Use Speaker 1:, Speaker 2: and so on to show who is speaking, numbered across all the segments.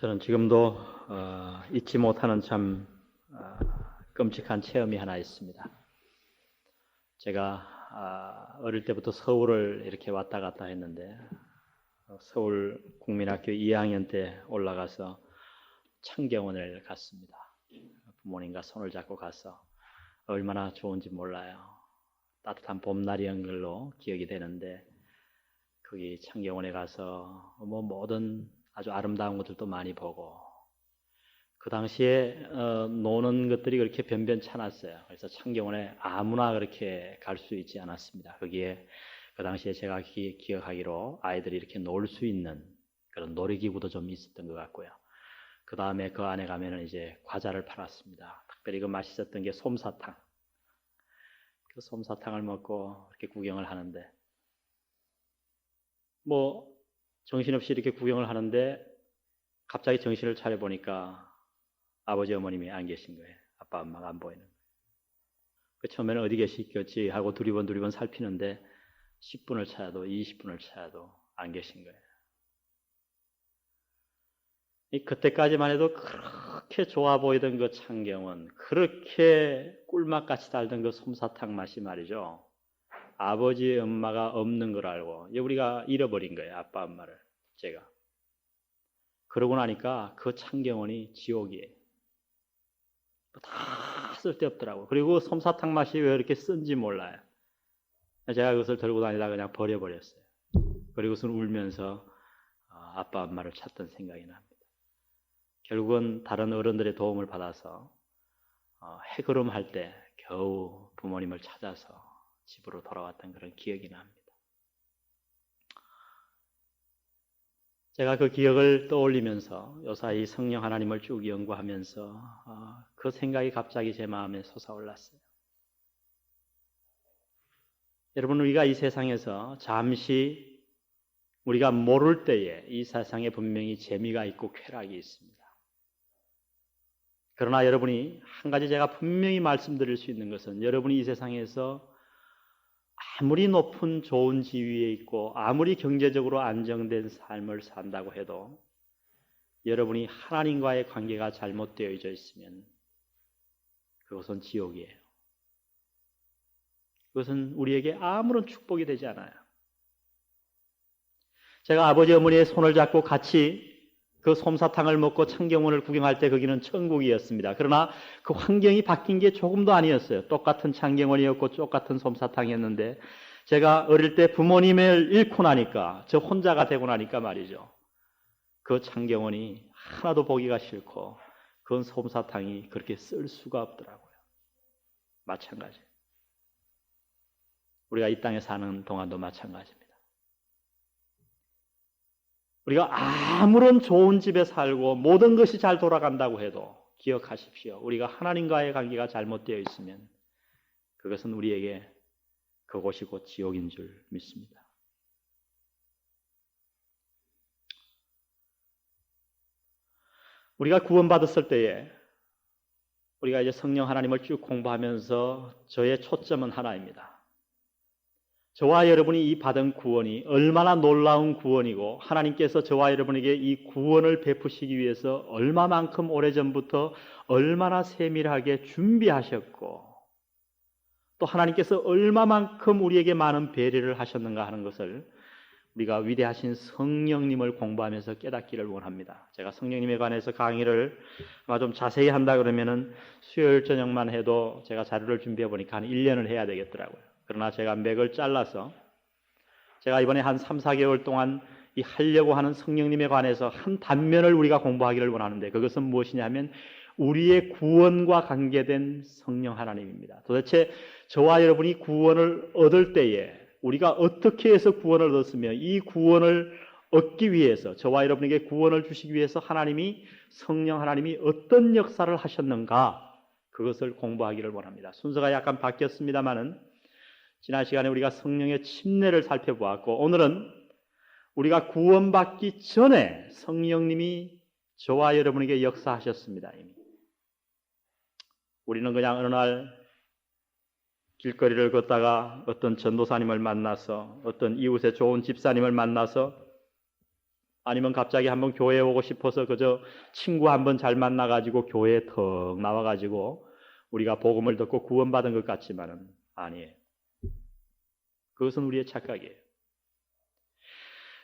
Speaker 1: 저는 지금도 잊지 못하는 참 끔찍한 체험이 하나 있습니다. 제가 어릴 때부터 서울을 이렇게 왔다 갔다 했는데 서울 국민학교 2학년 때 올라가서 창경원을 갔습니다. 부모님과 손을 잡고 가서 얼마나 좋은지 몰라요. 따뜻한 봄날이었던 걸로 기억이 되는데 거기 창경원에 가서 모든 아주 아름다운 것들도 많이 보고 그 당시에 노는 것들이 그렇게 변변찮았어요. 그래서 창경원에 아무나 그렇게 갈 수 있지 않았습니다. 거기에 그 당시에 제가 기억하기로 아이들이 이렇게 놀 수 있는 그런 놀이기구도 좀 있었던 것 같고요. 그 다음에 그 안에 가면은 이제 과자를 팔았습니다. 특별히 그 맛있었던 게 솜사탕. 그 솜사탕을 먹고 이렇게 구경을 하는데 정신없이 이렇게 구경을 하는데 갑자기 정신을 차려보니까 아버지 어머님이 안 계신 거예요. 아빠 엄마가 안 보이는 거예요. 처음에는 어디 계시겠지 하고 두리번 살피는데 10분을 찾아도 20분을 찾아도 안 계신 거예요. 그때까지만 해도 그렇게 좋아 보이던 그 창경은 그렇게 꿀맛같이 달던 그 솜사탕 맛이 말이죠. 아버지 엄마가 없는 걸 알고 우리가 잃어버린 거예요. 아빠 엄마를 제가. 그러고 나니까 그 창경원이 지옥이에요. 다 쓸데없더라고요. 그리고 솜사탕 맛이 왜 이렇게 쓴지 몰라요. 제가 그것을 들고 다니다 그냥 버려버렸어요. 그리고선 울면서 아빠 엄마를 찾던 생각이 납니다. 결국은 다른 어른들의 도움을 받아서 해걸음할 때 겨우 부모님을 찾아서 집으로 돌아왔던 그런 기억이 납니다. 제가 그 기억을 떠올리면서 요사이 성령 하나님을 쭉 연구하면서 그 생각이 갑자기 제 마음에 솟아올랐어요. 여러분, 우리가 이 세상에서 잠시 우리가 모를 때에 이 세상에 분명히 재미가 있고 쾌락이 있습니다. 그러나 여러분이 한 가지 제가 분명히 말씀드릴 수 있는 것은 여러분이 이 세상에서 아무리 높은 좋은 지위에 있고 아무리 경제적으로 안정된 삶을 산다고 해도 여러분이 하나님과의 관계가 잘못되어져 있으면 그것은 지옥이에요. 그것은 우리에게 아무런 축복이 되지 않아요. 제가 아버지 어머니의 손을 잡고 같이 그 솜사탕을 먹고 창경원을 구경할 때 거기는 천국이었습니다. 그러나 그 환경이 바뀐 게 조금도 아니었어요. 똑같은 창경원이었고 똑같은 솜사탕이었는데 제가 어릴 때 부모님을 잃고 나니까 저 혼자가 되고 나니까 말이죠. 그 창경원이 하나도 보기가 싫고 그 솜사탕이 그렇게 쓸 수가 없더라고요. 마찬가지. 우리가 이 땅에 사는 동안도 마찬가지입니다. 우리가 아무런 좋은 집에 살고 모든 것이 잘 돌아간다고 해도 기억하십시오. 우리가 하나님과의 관계가 잘못되어 있으면 그것은 우리에게 그곳이 곧 지옥인 줄 믿습니다. 우리가 구원받았을 때에 우리가 이제 성령 하나님을 쭉 공부하면서 저의 초점은 하나입니다. 저와 여러분이 이 받은 구원이 얼마나 놀라운 구원이고 하나님께서 저와 여러분에게 이 구원을 베푸시기 위해서 얼마만큼 오래전부터 얼마나 세밀하게 준비하셨고 또 하나님께서 얼마만큼 우리에게 많은 배려를 하셨는가 하는 것을 우리가 위대하신 성령님을 공부하면서 깨닫기를 원합니다. 제가 성령님에 관해서 강의를 아마 좀 자세히 한다 그러면은 수요일 저녁만 해도 제가 자료를 준비해 보니까 한 1년을 해야 되겠더라고요. 그러나 제가 맥을 잘라서 제가 이번에 한 3, 4개월 동안 이 하려고 하는 성령님에 관해서 한 단면을 우리가 공부하기를 원하는데 그것은 무엇이냐 하면 우리의 구원과 관계된 성령 하나님입니다. 도대체 저와 여러분이 구원을 얻을 때에 우리가 어떻게 해서 구원을 얻었으며 이 구원을 얻기 위해서 저와 여러분에게 구원을 주시기 위해서 하나님이 성령 하나님이 어떤 역사를 하셨는가 그것을 공부하기를 원합니다. 순서가 약간 바뀌었습니다마는 지난 시간에 우리가 성령의 침례를 살펴보았고 오늘은 우리가 구원받기 전에 성령님이 저와 여러분에게 역사하셨습니다. 이미. 우리는 그냥 어느 날 길거리를 걷다가 어떤 전도사님을 만나서 어떤 이웃의 좋은 집사님을 만나서 아니면 갑자기 한번 교회에 오고 싶어서 그저 친구 한번 잘 만나가지고 교회에 턱 나와가지고 우리가 복음을 듣고 구원받은 것 같지만은 아니에요. 그것은 우리의 착각이에요.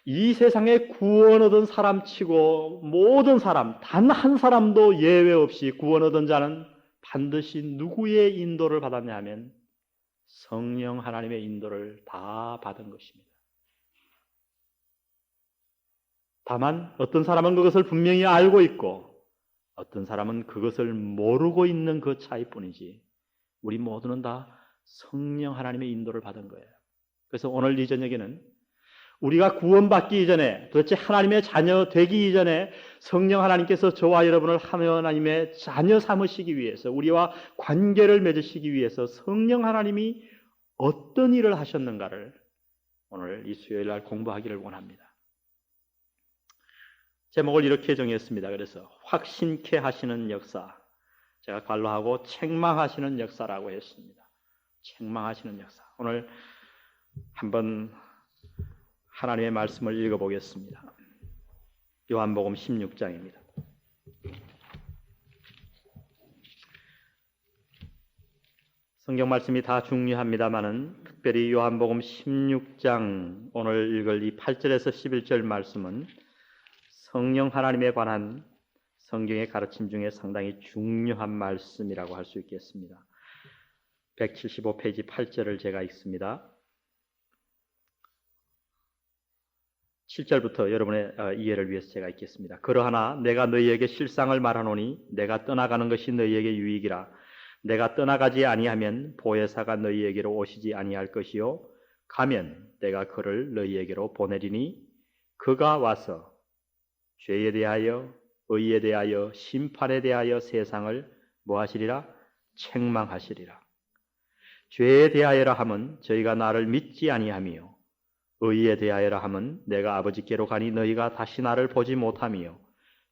Speaker 1: 이 세상에 구원 얻은 사람 치고 모든 사람, 단 한 사람도 예외 없이 구원 얻은 자는 반드시 누구의 인도를 받았냐 하면 성령 하나님의 인도를 다 받은 것입니다. 다만 어떤 사람은 그것을 분명히 알고 있고 어떤 사람은 그것을 모르고 있는 그 차이뿐이지 우리 모두는 다 성령 하나님의 인도를 받은 거예요. 그래서 오늘 이 저녁에는 우리가 구원받기 이전에 도대체 하나님의 자녀 되기 이전에 성령 하나님께서 저와 여러분을 하나님의 자녀 삼으시기 위해서 우리와 관계를 맺으시기 위해서 성령 하나님이 어떤 일을 하셨는가를 오늘 이 수요일 날 공부하기를 원합니다. 제목을 이렇게 정했습니다. 그래서 확신케 하시는 역사, 제가 관로하고 책망하시는 역사라고 했습니다. 책망하시는 역사. 오늘 한번 하나님의 말씀을 읽어보겠습니다. 요한복음 16장입니다. 성경 말씀이 다 중요합니다만은 특별히 요한복음 16장 오늘 읽을 이 8절에서 11절 말씀은 성령 하나님에 관한 성경의 가르침 중에 상당히 중요한 말씀이라고 할 수 있겠습니다. 175페이지 8절을 제가 읽습니다. 7절부터 여러분의 이해를 위해서 제가 읽겠습니다. 그러하나 내가 너희에게 실상을 말하노니 내가 떠나가는 것이 너희에게 유익이라. 내가 떠나가지 아니하면 보혜사가 너희에게로 오시지 아니할 것이요 가면 내가 그를 너희에게로 보내리니 그가 와서 죄에 대하여 의에 대하여 심판에 대하여 세상을 뭐하시리라? 책망하시리라. 죄에 대하여라 함은 저희가 나를 믿지 아니하며 의에 대하여라 함은 내가 아버지께로 가니 너희가 다시 나를 보지 못하며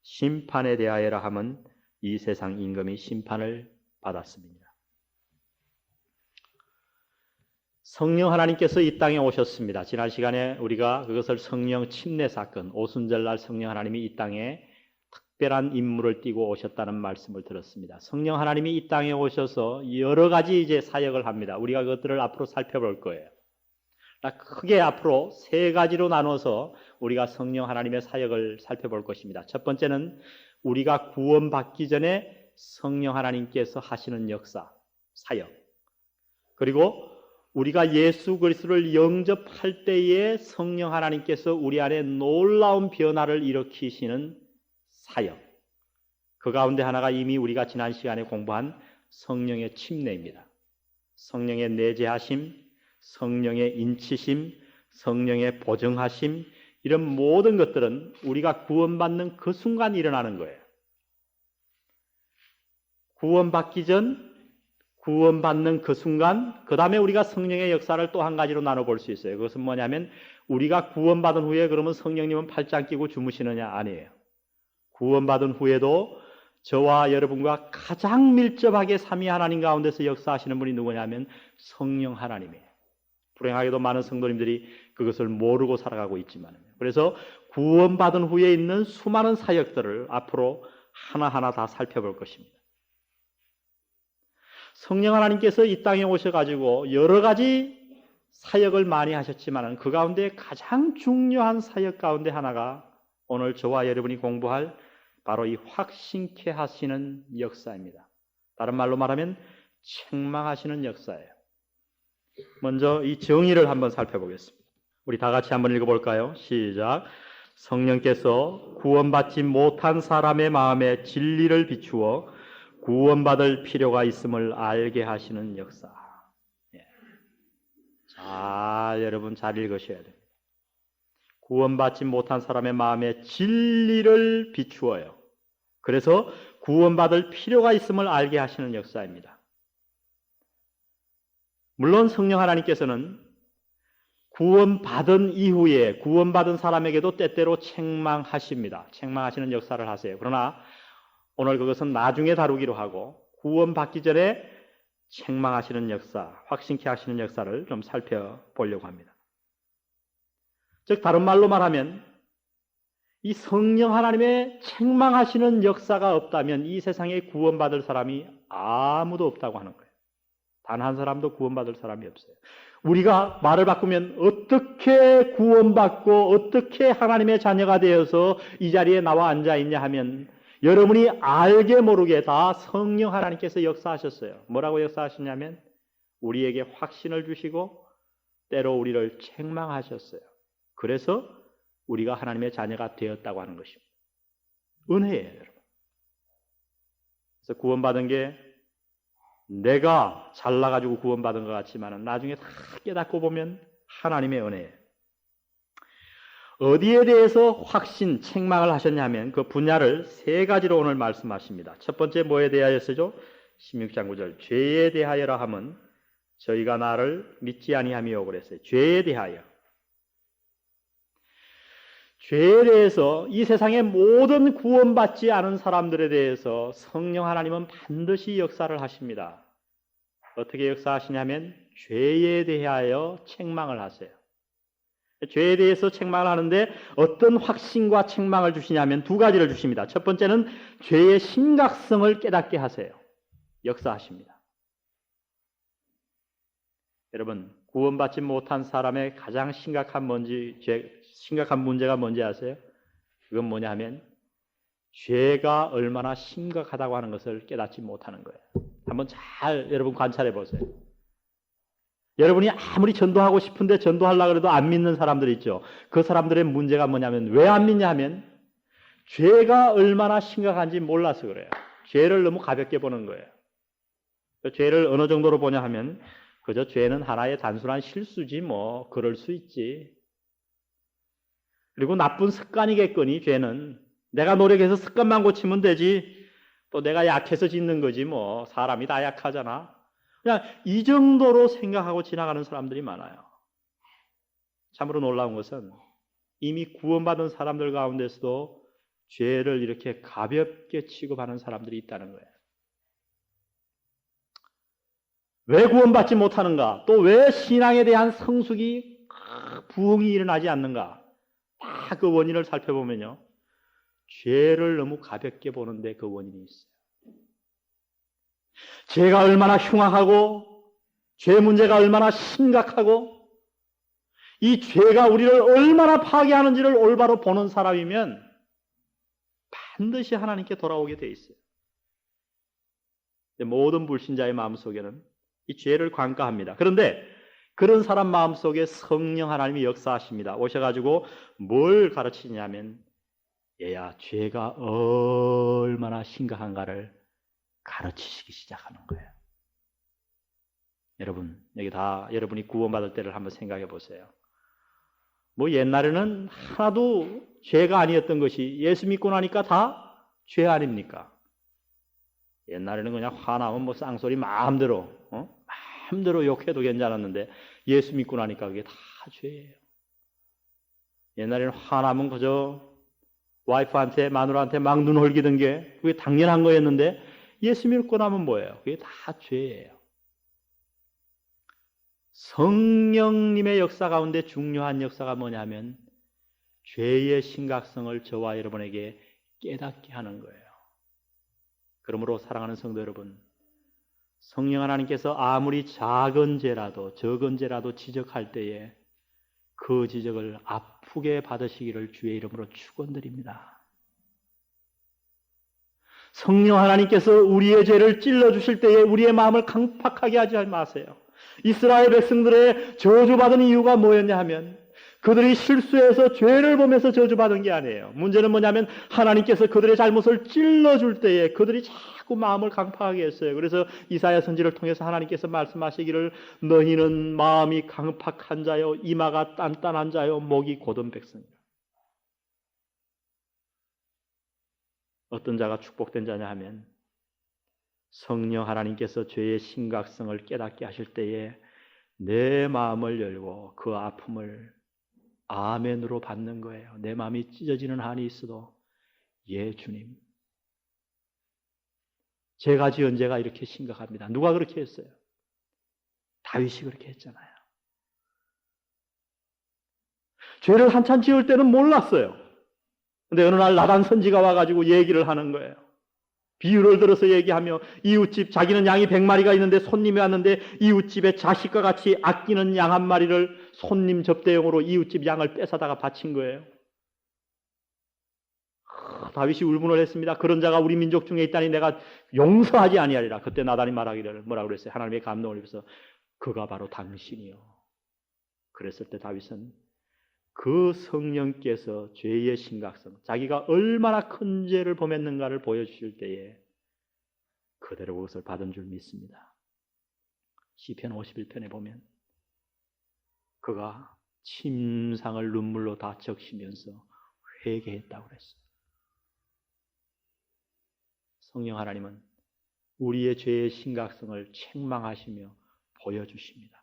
Speaker 1: 심판에 대하여라 함은 이 세상 임금이 심판을 받았습니다. 성령 하나님께서 이 땅에 오셨습니다. 지난 시간에 우리가 그것을 성령 침례 사건, 오순절날 성령 하나님이 이 땅에 특별한 임무를 띠고 오셨다는 말씀을 들었습니다. 성령 하나님이 이 땅에 오셔서 여러 가지 이제 사역을 합니다. 우리가 그것들을 앞으로 살펴볼 거예요. 크게 앞으로 세 가지로 나눠서 우리가 성령 하나님의 사역을 살펴볼 것입니다. 첫 번째는 우리가 구원받기 전에 성령 하나님께서 하시는 역사, 사역. 그리고 우리가 예수 그리스도를 영접할 때에 성령 하나님께서 우리 안에 놀라운 변화를 일으키시는 사역. 그 가운데 하나가 이미 우리가 지난 시간에 공부한 성령의 침례입니다. 성령의 내재하심, 성령의 인치심, 성령의 보증하심, 이런 모든 것들은 우리가 구원받는 그 순간 일어나는 거예요. 구원받기 전, 구원받는 그 순간, 그 다음에 우리가 성령의 역사를 또 한 가지로 나눠볼 수 있어요. 그것은 뭐냐면 우리가 구원받은 후에 그러면 성령님은 팔짱 끼고 주무시느냐? 아니에요. 구원받은 후에도 저와 여러분과 가장 밀접하게 삼위 하나님 가운데서 역사하시는 분이 누구냐면 성령 하나님이에요. 불행하게도 많은 성도님들이 그것을 모르고 살아가고 있지만, 그래서 구원받은 후에 있는 수많은 사역들을 앞으로 하나하나 다 살펴볼 것입니다. 성령 하나님께서 이 땅에 오셔가지고 여러 가지 사역을 많이 하셨지만 그 가운데 가장 중요한 사역 가운데 하나가 오늘 저와 여러분이 공부할 바로 이 확신케 하시는 역사입니다. 다른 말로 말하면 책망하시는 역사예요. 먼저 이 정의를 한번 살펴보겠습니다. 우리 다 같이 한번 읽어볼까요? 시작. 성령께서 구원받지 못한 사람의 마음에 진리를 비추어 구원받을 필요가 있음을 알게 하시는 역사. 자, 여러분 잘 읽으셔야 됩니다. 구원받지 못한 사람의 마음에 진리를 비추어요. 그래서 구원받을 필요가 있음을 알게 하시는 역사입니다. 물론 성령 하나님께서는 구원받은 이후에 구원받은 사람에게도 때때로 책망하십니다. 책망하시는 역사를 하세요. 그러나 오늘 그것은 나중에 다루기로 하고 구원받기 전에 책망하시는 역사, 확신케 하시는 역사를 좀 살펴보려고 합니다. 즉 다른 말로 말하면 이 성령 하나님의 책망하시는 역사가 없다면 이 세상에 구원받을 사람이 아무도 없다고 하는 거예요. 단 한 사람도 구원받을 사람이 없어요. 우리가 말을 바꾸면 어떻게 구원받고 어떻게 하나님의 자녀가 되어서 이 자리에 나와 앉아 있냐 하면 여러분이 알게 모르게 다 성령 하나님께서 역사하셨어요. 뭐라고 역사하셨냐면 우리에게 확신을 주시고 때로 우리를 책망하셨어요. 그래서 우리가 하나님의 자녀가 되었다고 하는 것입니다. 은혜예요, 여러분. 그래서 구원받은 게 내가 잘나가지고 구원받은 것 같지만 나중에 다 깨닫고 보면 하나님의 은혜예요. 어디에 대해서 확신, 책망을 하셨냐면 그 분야를 세 가지로 오늘 말씀하십니다. 첫 번째 뭐에 대하여서죠? 16장 9절 죄에 대하여라 함은 저희가 나를 믿지 아니하며 그랬어요. 죄에 대하여. 죄에 대해서 이 세상의 모든 구원받지 않은 사람들에 대해서 성령 하나님은 반드시 역사를 하십니다. 어떻게 역사하시냐면 죄에 대하여 책망을 하세요. 죄에 대해서 책망을 하는데 어떤 확신과 책망을 주시냐면 두 가지를 주십니다. 첫 번째는 죄의 심각성을 깨닫게 하세요. 역사하십니다. 여러분, 구원받지 못한 사람의 가장 심각한 문제가 뭔지 아세요? 그건 뭐냐 하면 죄가 얼마나 심각하다고 하는 것을 깨닫지 못하는 거예요. 한번 잘 여러분 관찰해 보세요. 여러분이 아무리 전도하고 싶은데 전도하려고 해도 안 믿는 사람들 있죠. 그 사람들의 문제가 뭐냐면 왜 안 믿냐 하면 죄가 얼마나 심각한지 몰라서 그래요. 죄를 너무 가볍게 보는 거예요. 죄를 어느 정도로 보냐 하면 그저 죄는 하나의 단순한 실수지 뭐 그럴 수 있지. 그리고 나쁜 습관이겠거니 죄는 내가 노력해서 습관만 고치면 되지. 또 내가 약해서 짓는 거지 뭐 사람이 다 약하잖아. 그냥 이 정도로 생각하고 지나가는 사람들이 많아요. 참으로 놀라운 것은 이미 구원받은 사람들 가운데서도 죄를 이렇게 가볍게 취급하는 사람들이 있다는 거예요. 왜 구원받지 못하는가? 또 왜 신앙에 대한 성숙이 부흥이 일어나지 않는가? 다 그 원인을 살펴보면요. 죄를 너무 가볍게 보는데 그 원인이 있어요. 죄가 얼마나 흉악하고 죄 문제가 얼마나 심각하고 이 죄가 우리를 얼마나 파괴하는지를 올바로 보는 사람이면 반드시 하나님께 돌아오게 돼 있어요. 모든 불신자의 마음속에는 이 죄를 관가합니다. 그런데 그런 사람 마음속에 성령 하나님이 역사하십니다. 오셔가지고 뭘 가르치냐면 얘야 죄가 얼마나 심각한가를 가르치시기 시작하는 거예요. 여러분 여기 다 여러분이 구원받을 때를 한번 생각해 보세요. 뭐 옛날에는 하나도 죄가 아니었던 것이 예수 믿고 나니까 다 죄 아닙니까? 옛날에는 그냥 화나면 뭐 쌍소리 마음대로 마음대로 욕해도 괜찮았는데 예수 믿고 나니까 그게 다 죄예요. 옛날에는 화나면 그저 와이프한테 마누라한테 막 눈 홀기던 게 그게 당연한 거였는데 예수 믿고 나면 뭐예요? 그게 다 죄예요. 성령님의 역사 가운데 중요한 역사가 뭐냐면 죄의 심각성을 저와 여러분에게 깨닫게 하는 거예요. 그러므로 사랑하는 성도 여러분, 성령 하나님께서 아무리 작은 죄라도 적은 죄라도 지적할 때에 그 지적을 아프게 받으시기를 주의 이름으로 축원드립니다. 성령 하나님께서 우리의 죄를 찔러주실 때에 우리의 마음을 강팍하게 하지 마세요. 이스라엘 백성들의 저주받은 이유가 뭐였냐 하면 그들이 실수해서 죄를 보면서 저주받은 게 아니에요. 문제는 뭐냐면 하나님께서 그들의 잘못을 찔러줄 때에 그들이 자꾸 마음을 강팍하게 했어요. 그래서 이사야 선지를 통해서 하나님께서 말씀하시기를 너희는 마음이 강팍한 자요 이마가 단단한 자요 목이 곧은 백성이라. 어떤 자가 축복된 자냐 하면 성령 하나님께서 죄의 심각성을 깨닫게 하실 때에 내 마음을 열고 그 아픔을 아멘으로 받는 거예요. 내 마음이 찢어지는 한이 있어도 예 주님 제가 지은 죄가 이렇게 심각합니다. 누가 그렇게 했어요? 다윗이 그렇게 했잖아요. 죄를 한참 지을 때는 몰랐어요. 근데 어느 날 나단 선지가 와가지고 얘기를 하는 거예요. 비유를 들어서 얘기하며 이웃집 자기는 양이 100마리가 있는데 손님이 왔는데 이웃집의 자식과 같이 아끼는 양 한 마리를 손님 접대용으로 이웃집 양을 뺏어다가 바친 거예요. 다윗이 울분을 했습니다. 그런 자가 우리 민족 중에 있다니 내가 용서하지 아니하리라. 그때 나단이 말하기를 뭐라고 그랬어요? 하나님의 감동을 입어서 그가 바로 당신이요. 그랬을 때 다윗은 그 성령께서 죄의 심각성, 자기가 얼마나 큰 죄를 범했는가를 보여주실 때에 그대로 그것을 받은 줄 믿습니다. 시편 51편에 보면 그가 침상을 눈물로 다 적시면서 회개했다고 그랬어요. 성령 하나님은 우리의 죄의 심각성을 책망하시며 보여주십니다.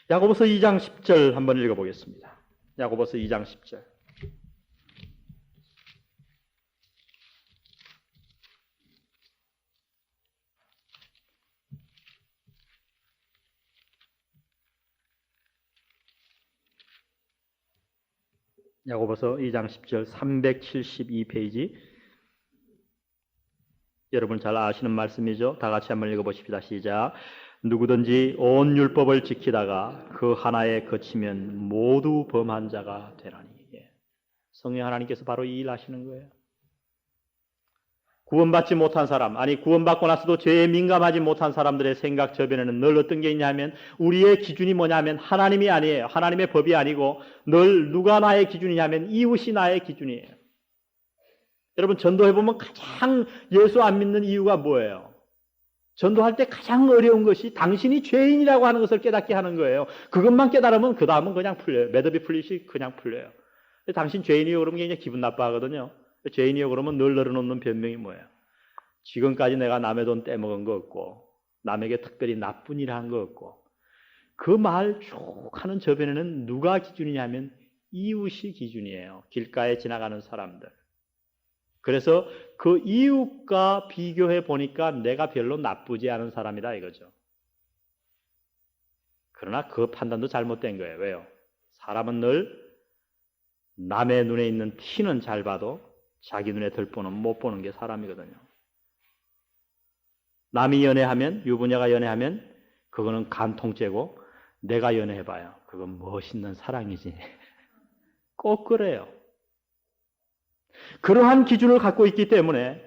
Speaker 1: 야고보서 2장 10절 한번 읽어보겠습니다. 야고보서 2장 10절. 야고보서 2장 10절 372페이지. 여러분 잘 아시는 말씀이죠? 다 같이 한번 읽어보십시다. 시작. 누구든지 온 율법을 지키다가 그 하나에 그치면 모두 범한 자가 되나니. 성령 하나님께서 바로 이 일 하시는 거예요. 구원받지 못한 사람, 아니 구원받고 나서도 죄에 민감하지 못한 사람들의 생각 저변에는 늘 어떤 게 있냐면 우리의 기준이 뭐냐면 하나님이 아니에요. 하나님의 법이 아니고 늘 누가 나의 기준이냐면 이웃이 나의 기준이에요. 여러분 전도해보면 가장 예수 안 믿는 이유가 뭐예요? 전도할 때 가장 어려운 것이 당신이 죄인이라고 하는 것을 깨닫게 하는 거예요. 그것만 깨달으면 그 다음은 그냥 풀려요. 매듭이 풀리시 그냥 풀려요. 당신 죄인이요 그러면 그냥 기분 나빠하거든요. 죄인이요 그러면 늘 늘어놓는 변명이 뭐예요? 지금까지 내가 남의 돈 떼먹은 거 없고 남에게 특별히 나쁜 일 한 거 없고 그 말 쭉 하는 저변에는 누가 기준이냐면 이웃이 기준이에요. 길가에 지나가는 사람들. 그래서 그 이웃과 비교해 보니까 내가 별로 나쁘지 않은 사람이다 이거죠. 그러나 그 판단도 잘못된 거예요. 왜요? 사람은 늘 남의 눈에 있는 티는 잘 봐도 자기 눈에 들보는 못 보는 게 사람이거든요. 남이 연애하면, 유부녀가 연애하면 그거는 간통죄고 내가 연애해봐요. 그건 멋있는 사랑이지. 꼭 그래요. 그러한 기준을 갖고 있기 때문에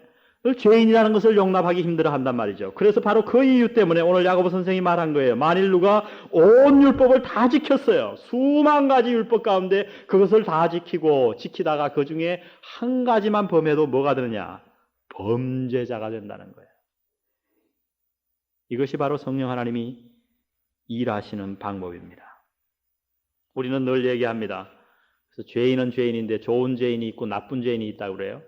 Speaker 1: 죄인이라는 것을 용납하기 힘들어한단 말이죠. 그래서 바로 그 이유 때문에 오늘 야고보 선생이 말한 거예요. 만일 누가 온 율법을 다 지켰어요. 수만 가지 율법 가운데 그것을 다 지키다가 그 중에 한 가지만 범해도 뭐가 되느냐? 범죄자가 된다는 거예요. 이것이 바로 성령 하나님이 일하시는 방법입니다. 우리는 늘 얘기합니다. 그래서 죄인은 죄인인데 좋은 죄인이 있고 나쁜 죄인이 있다고 그래요.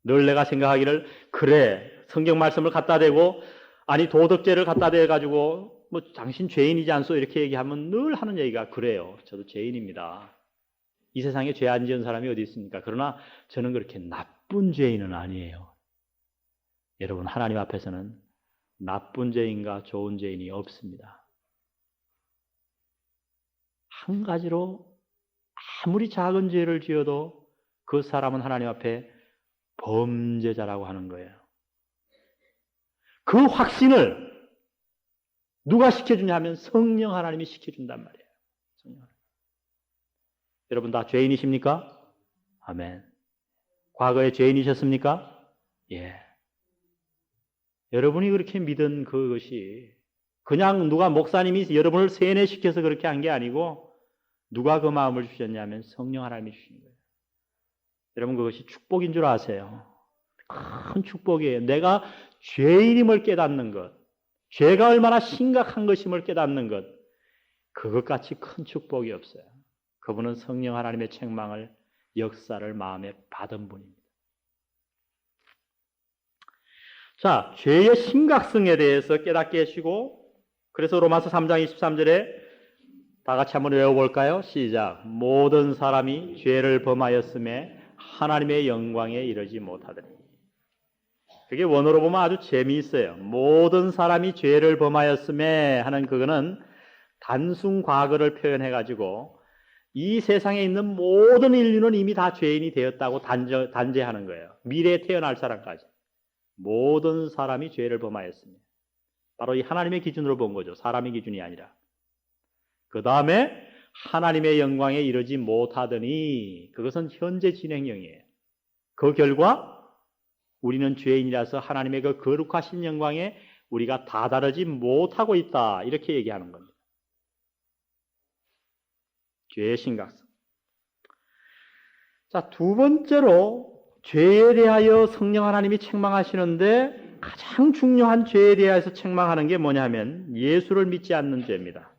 Speaker 1: 늘 내가 생각하기를 그래 성경 말씀을 갖다 대고 아니 도덕죄를 갖다 대가지고 뭐 당신 죄인이지 않소 이렇게 얘기하면 늘 하는 얘기가 그래요. 저도 죄인입니다. 이 세상에 죄 안 지은 사람이 어디 있습니까? 그러나 저는 그렇게 나쁜 죄인은 아니에요. 여러분 하나님 앞에서는 나쁜 죄인과 좋은 죄인이 없습니다. 한 가지로 아무리 작은 죄를 지어도 그 사람은 하나님 앞에 범죄자라고 하는 거예요. 그 확신을 누가 시켜주냐 하면 성령 하나님이 시켜준단 말이에요. 성령 하나님. 여러분 다 죄인이십니까? 아멘. 과거에 죄인이셨습니까? 예. 여러분이 그렇게 믿은 그것이 그냥 누가 목사님이 여러분을 세뇌시켜서 그렇게 한 게 아니고 누가 그 마음을 주셨냐면 성령 하나님이 주신 거예요. 여러분 그것이 축복인 줄 아세요? 큰 축복이에요. 내가 죄인임을 깨닫는 것, 죄가 얼마나 심각한 것임을 깨닫는 것, 그것같이 큰 축복이 없어요. 그분은 성령 하나님의 책망을, 역사를 마음에 받은 분입니다. 자, 죄의 심각성에 대해서 깨닫게 하시고 그래서 로마서 3장 23절에 다 같이 한번 외워볼까요? 시작. 모든 사람이 죄를 범하였음에 하나님의 영광에 이르지 못하더니. 그게 원어로 보면 아주 재미있어요. 모든 사람이 죄를 범하였음에 하는 그거는 단순 과거를 표현해가지고 이 세상에 있는 모든 인류는 이미 다 죄인이 되었다고 단죄하는 거예요. 미래에 태어날 사람까지. 모든 사람이 죄를 범하였습니다. 바로 이 하나님의 기준으로 본 거죠. 사람의 기준이 아니라. 그 다음에 하나님의 영광에 이르지 못하더니 그것은 현재 진행형이에요. 그 결과 우리는 죄인이라서 하나님의 그 거룩하신 영광에 우리가 다다르지 못하고 있다. 이렇게 얘기하는 겁니다. 죄의 심각성. 자, 두 번째로 죄에 대하여 성령 하나님이 책망하시는데 가장 중요한 죄에 대해서 책망하는 게 뭐냐면 예수를 믿지 않는 죄입니다.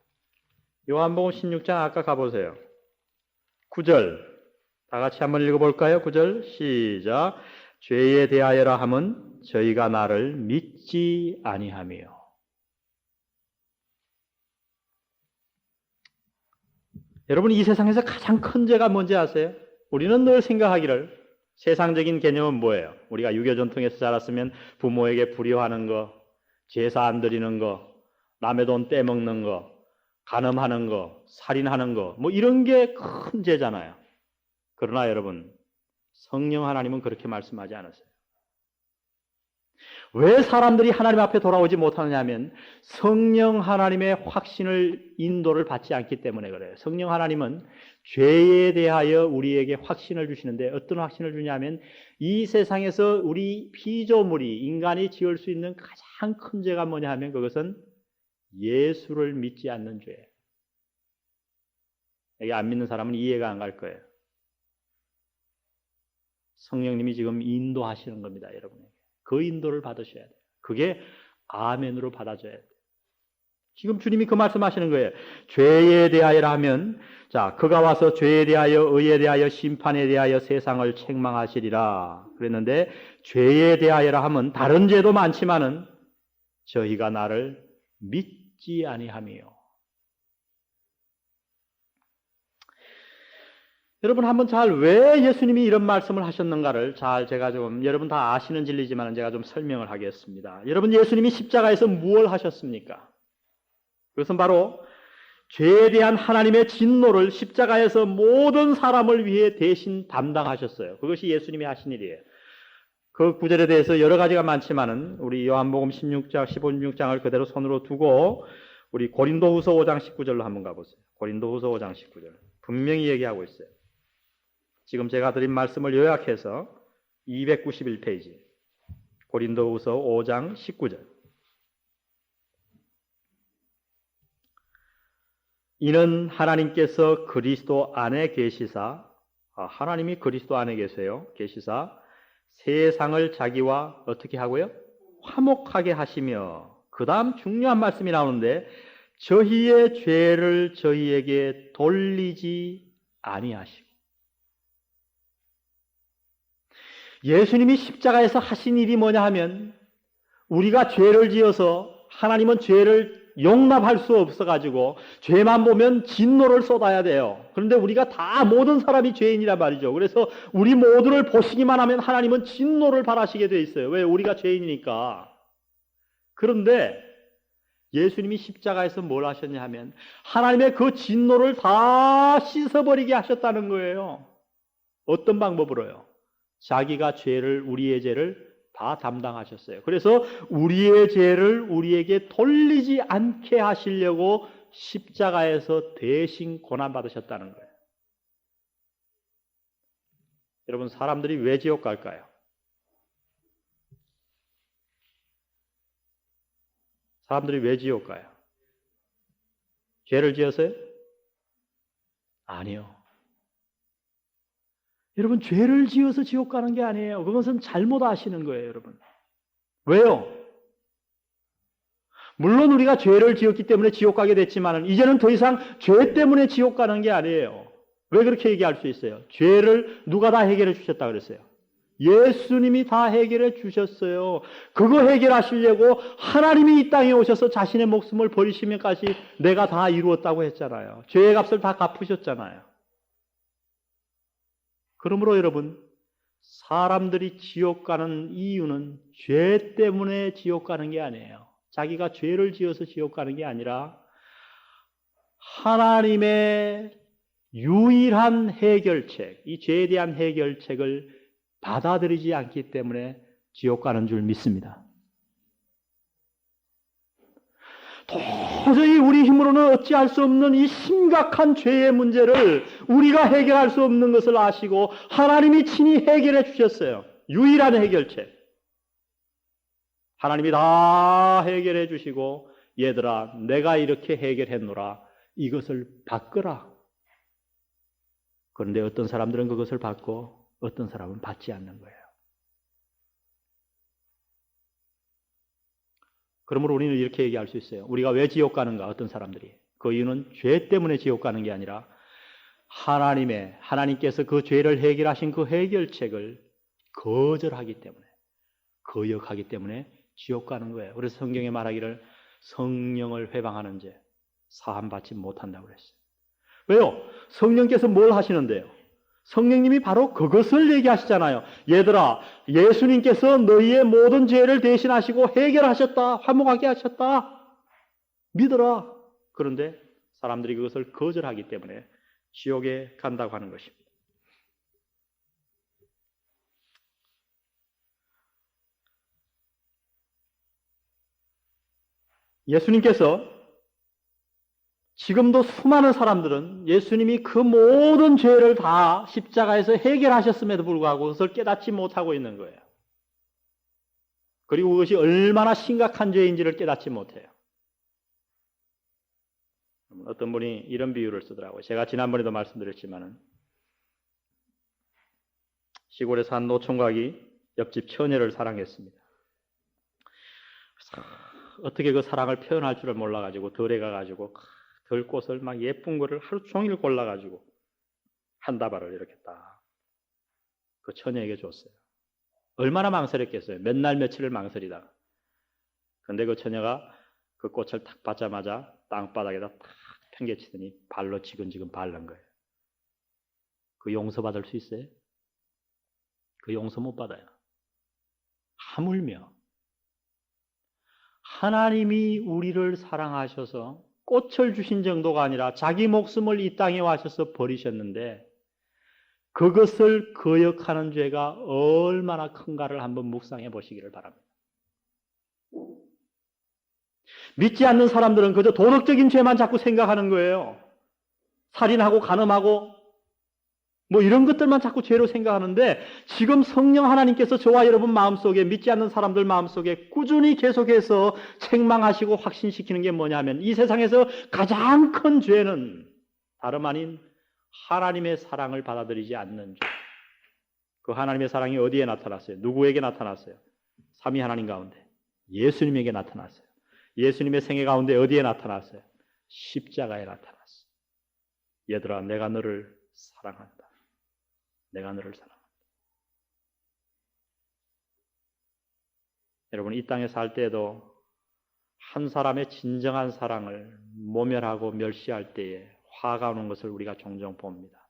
Speaker 1: 요한복음 16장 아까 가보세요. 9절 다 같이 한번 읽어볼까요? 9절 시작. 죄에 대하여라 함은 저희가 나를 믿지 아니하며. 여러분 이 세상에서 가장 큰 죄가 뭔지 아세요? 우리는 늘 생각하기를 세상적인 개념은 뭐예요? 우리가 유교 전통에서 자랐으면 부모에게 불효하는 거, 제사 안 드리는 거, 남의 돈 떼먹는 거, 간음하는 거, 살인하는 거, 뭐 이런 게 큰 죄잖아요. 그러나 여러분, 성령 하나님은 그렇게 말씀하지 않았어요. 왜 사람들이 하나님 앞에 돌아오지 못하느냐 하면 성령 하나님의 확신을, 인도를 받지 않기 때문에 그래요. 성령 하나님은 죄에 대하여 우리에게 확신을 주시는데 어떤 확신을 주냐면 이 세상에서 우리 피조물이, 인간이 지을 수 있는 가장 큰 죄가 뭐냐 하면 그것은 예수를 믿지 않는 죄예요. 이게 안 믿는 사람은 이해가 안 갈 거예요. 성령님이 지금 인도하시는 겁니다, 여러분에게. 그 인도를 받으셔야 돼요. 그게 아멘으로 받아줘야 돼요. 지금 주님이 그 말씀하시는 거예요. 죄에 대하여라 하면, 자, 그가 와서 죄에 대하여, 의에 대하여, 심판에 대하여 세상을 책망하시리라. 그랬는데, 죄에 대하여라 하면 다른 죄도 많지만은 저희가 나를 믿지 아니하며. 여러분 한번 잘 왜 예수님이 이런 말씀을 하셨는가를 잘 제가 좀 여러분 다 아시는 진리지만 제가 좀 설명을 하겠습니다. 여러분 예수님이 십자가에서 무엇을 하셨습니까? 그것은 바로 죄에 대한 하나님의 진노를 십자가에서 모든 사람을 위해 대신 담당하셨어요. 그것이 예수님이 하신 일이에요. 그 구절에 대해서 여러 가지가 많지만은 우리 요한복음 16장, 16장을 그대로 손으로 두고 우리 고린도후서 5장 19절로 한번 가보세요. 고린도후서 5장 19절. 분명히 얘기하고 있어요. 지금 제가 드린 말씀을 요약해서 291페이지 고린도후서 5장 19절. 이는 하나님께서 그리스도 안에 계시사, 하나님이 그리스도 안에 계세요. 계시사 세상을 자기와 어떻게 하고요? 화목하게 하시며, 그 다음 중요한 말씀이 나오는데 저희의 죄를 저희에게 돌리지 아니하시고. 예수님이 십자가에서 하신 일이 뭐냐 하면 우리가 죄를 지어서 하나님은 죄를 용납할 수 없어가지고 죄만 보면 진노를 쏟아야 돼요. 그런데 우리가 다 모든 사람이 죄인이란 말이죠. 그래서 우리 모두를 보시기만 하면 하나님은 진노를 바라시게 돼 있어요. 왜? 우리가 죄인이니까. 그런데 예수님이 십자가에서 뭘 하셨냐 하면 하나님의 그 진노를 다 씻어버리게 하셨다는 거예요. 어떤 방법으로요? 자기가 우리의 죄를 다 담당하셨어요. 그래서 우리의 죄를 우리에게 돌리지 않게 하시려고 십자가에서 대신 고난받으셨다는 거예요. 여러분, 사람들이 왜 지옥 갈까요? 사람들이 왜 지옥 가요? 죄를 지었어요? 아니요. 여러분, 죄를 지어서 지옥 가는 게 아니에요. 그것은 잘못 아시는 거예요, 여러분. 왜요? 물론 우리가 죄를 지었기 때문에 지옥 가게 됐지만 이제는 더 이상 죄 때문에 지옥 가는 게 아니에요. 왜 그렇게 얘기할 수 있어요? 죄를 누가 다 해결해 주셨다 그랬어요? 예수님이 다 해결해 주셨어요. 그거 해결하시려고 하나님이 이 땅에 오셔서 자신의 목숨을 버리시면까지 내가 다 이루었다고 했잖아요. 죄의 값을 다 갚으셨잖아요. 그러므로 여러분, 사람들이 지옥 가는 이유는 죄 때문에 지옥 가는 게 아니에요. 자기가 죄를 지어서 지옥 가는 게 아니라 하나님의 유일한 해결책, 이 죄에 대한 해결책을 받아들이지 않기 때문에 지옥 가는 줄 믿습니다. 도저히 우리 힘으로는 어찌할 수 없는 이 심각한 죄의 문제를 우리가 해결할 수 없는 것을 아시고 하나님이 친히 해결해 주셨어요. 유일한 해결책. 하나님이 다 해결해 주시고 얘들아 내가 이렇게 해결했노라 이것을 받거라. 그런데 어떤 사람들은 그것을 받고 어떤 사람은 받지 않는 거예요. 그러므로 우리는 이렇게 얘기할 수 있어요. 우리가 왜 지옥 가는가? 어떤 사람들이. 그 이유는 죄 때문에 지옥 가는 게 아니라 하나님께서 그 죄를 해결하신 그 해결책을 거절하기 때문에, 거역하기 때문에 지옥 가는 거예요. 그래서 성경에 말하기를 성령을 회방하는 죄 사함받지 못한다고 그랬어요. 왜요? 성령께서 뭘 하시는데요? 성령님이 바로 그것을 얘기하시잖아요. 얘들아, 예수님께서 너희의 모든 죄를 대신하시고 해결하셨다. 화목하게 하셨다. 믿어라. 그런데 사람들이 그것을 거절하기 때문에 지옥에 간다고 하는 것입니다. 예수님께서 지금도 수많은 사람들은 예수님이 그 모든 죄를 다 십자가에서 해결하셨음에도 불구하고 그것을 깨닫지 못하고 있는 거예요. 그리고 그것이 얼마나 심각한 죄인지를 깨닫지 못해요. 어떤 분이 이런 비유를 쓰더라고요. 제가 지난번에도 말씀드렸지만은 시골에 산 노총각이 옆집 처녀를 사랑했습니다. 그래서 어떻게 그 사랑을 표현할 줄을 몰라가지고 덜에 가가지고 들꽃을 막 예쁜 거를 하루 종일 골라가지고 한 다발을 이렇게 딱 그 처녀에게 줬어요. 얼마나 망설였겠어요. 몇 날 며칠을 망설이다가. 근데 그 처녀가 그 꽃을 탁 받자마자 땅바닥에다 탁 팽개치더니 발로 지근지근 밟는 거예요. 그 용서받을 수 있어요? 그 용서 못 받아요. 하물며 하나님이 우리를 사랑하셔서 꽃을 주신 정도가 아니라 자기 목숨을 이 땅에 와셔서 버리셨는데 그것을 거역하는 죄가 얼마나 큰가를 한번 묵상해 보시기를 바랍니다. 믿지 않는 사람들은 그저 도덕적인 죄만 자꾸 생각하는 거예요. 살인하고 간음하고 뭐 이런 것들만 자꾸 죄로 생각하는데 지금 성령 하나님께서 저와 여러분 마음속에 믿지 않는 사람들 마음속에 꾸준히 계속해서 책망하시고 확신시키는 게 뭐냐면 이 세상에서 가장 큰 죄는 다름 아닌 하나님의 사랑을 받아들이지 않는 죄. 그 하나님의 사랑이 어디에 나타났어요? 누구에게 나타났어요? 삼위 하나님 가운데 예수님에게 나타났어요. 예수님의 생애 가운데 어디에 나타났어요? 십자가에 나타났어요. 얘들아 내가 너를 사랑한다. 내가 너를 사랑한다. 여러분 이 땅에 살 때에도 한 사람의 진정한 사랑을 모멸하고 멸시할 때에 화가 오는 것을 우리가 종종 봅니다.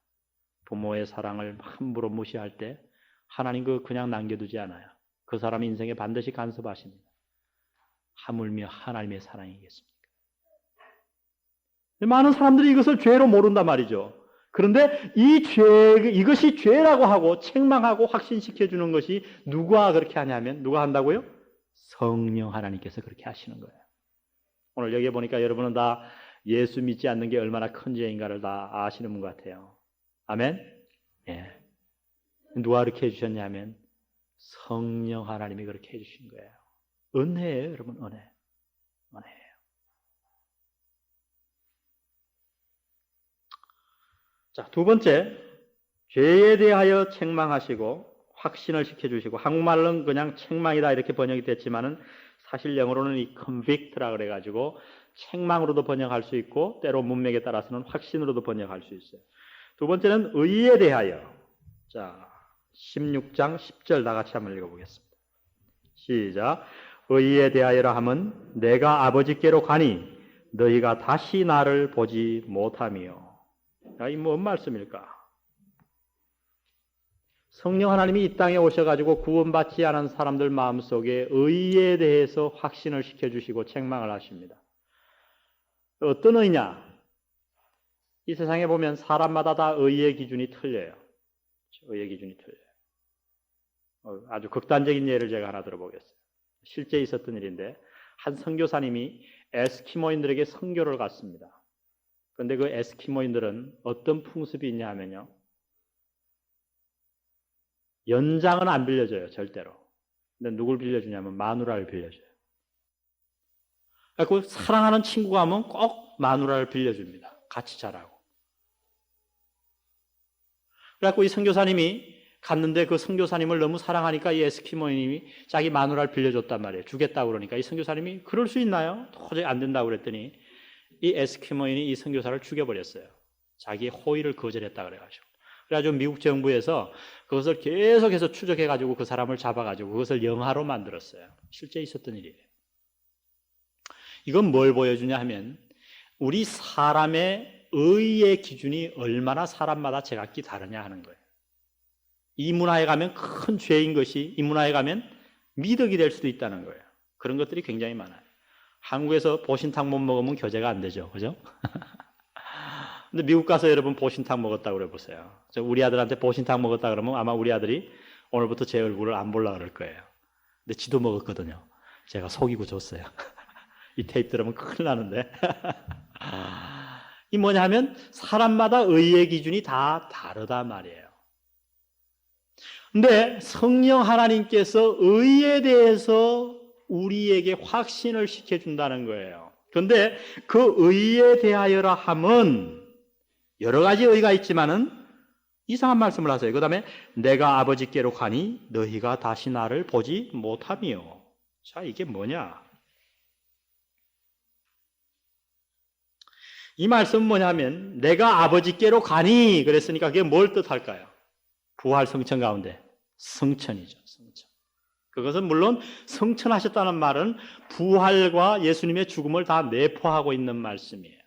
Speaker 1: 부모의 사랑을 함부로 무시할 때 하나님 그냥 남겨두지 않아요. 그 사람 인생에 반드시 간섭하십니다. 하물며 하나님의 사랑이겠습니까? 많은 사람들이 이것을 죄로 모른단 말이죠. 그런데 이것이 죄라고 하고 책망하고 확신시켜주는 것이 누가 그렇게 하냐면 누가 한다고요? 성령 하나님께서 그렇게 하시는 거예요. 오늘 여기에 보니까 여러분은 다 예수 믿지 않는 게 얼마나 큰 죄인가를 다 아시는 분 같아요. 아멘? 예. 누가 그렇게 해주셨냐면 성령 하나님이 그렇게 해주신 거예요. 은혜예요, 여러분. 은혜예요. 자, 두 번째, 죄에 대하여 책망하시고 확신을 시켜주시고 한국말로는 그냥 책망이다 이렇게 번역이 됐지만은 사실 영어로는 이 convict라 그래가지고 책망으로도 번역할 수 있고 때로 문맥에 따라서는 확신으로도 번역할 수 있어요. 두 번째는 의에 대하여. 자, 16장 10절 다 같이 한번 읽어보겠습니다. 시작. 의에 대하여라 함은 내가 아버지께로 가니 너희가 다시 나를 보지 못하며. 이 뭔 말씀일까? 성령 하나님이 이 땅에 오셔가지고 구원받지 않은 사람들 마음속에 의에 대해서 확신을 시켜주시고 책망을 하십니다. 어떤 의냐? 이 세상에 보면 사람마다 다 의의 기준이 틀려요. 의의 기준이 틀려요. 아주 극단적인 예를 제가 하나 들어보겠어요. 실제 있었던 일인데 한 선교사님이 에스키모인들에게 선교를 갔습니다. 그런데 그 에스키모인들은 어떤 풍습이 있냐 하면요. 연장은 안 빌려줘요. 절대로. 근데 누굴 빌려주냐면 마누라를 빌려줘요. 그래서 사랑하는 친구가 하면 꼭 마누라를 빌려줍니다. 같이 자라고. 그래서 이 선교사님이 갔는데 그 선교사님을 너무 사랑하니까 이 에스키모인이 자기 마누라를 빌려줬단 말이에요. 주겠다고 그러니까 이 선교사님이 그럴 수 있나요? 도저히 안 된다고 그랬더니 이 에스키모인이 이 선교사를 죽여버렸어요. 자기의 호의를 거절했다 그래가지고. 그래가지고 미국 정부에서 그것을 계속해서 추적해가지고 그 사람을 잡아가지고 그것을 영화로 만들었어요. 실제 있었던 일이에요. 이건 뭘 보여주냐 하면 우리 사람의 의의 기준이 얼마나 사람마다 제각기 다르냐 하는 거예요. 이 문화에 가면 큰 죄인 것이 이 문화에 가면 미덕이 될 수도 있다는 거예요. 그런 것들이 굉장히 많아요. 한국에서 보신탕 못 먹으면 교제가 안 되죠. 그죠? 근데 미국 가서 여러분 보신탕 먹었다고 그래 보세요. 우리 아들한테 보신탕 먹었다 그러면 아마 우리 아들이 오늘부터 제 얼굴을 안 보려고 그럴 거예요. 근데 지도 먹었거든요. 제가 속이고 줬어요. 이 테이프 들으면 큰일 나는데. 이 뭐냐 하면 사람마다 의의 기준이 다 다르단 말이에요. 근데 성령 하나님께서 의에 대해서 우리에게 확신을 시켜준다는 거예요. 그런데 그 의에 대하여라 함은 여러 가지 의가 있지만은 이상한 말씀을 하세요. 그 다음에 내가 아버지께로 가니 너희가 다시 나를 보지 못하며. 자, 이게 뭐냐? 이 말씀은 뭐냐면 내가 아버지께로 가니 그랬으니까 그게 뭘 뜻할까요? 부활 성천 가운데 성천이죠. 성천. 그것은 물론 성천하셨다는 말은 부활과 예수님의 죽음을 다 내포하고 있는 말씀이에요.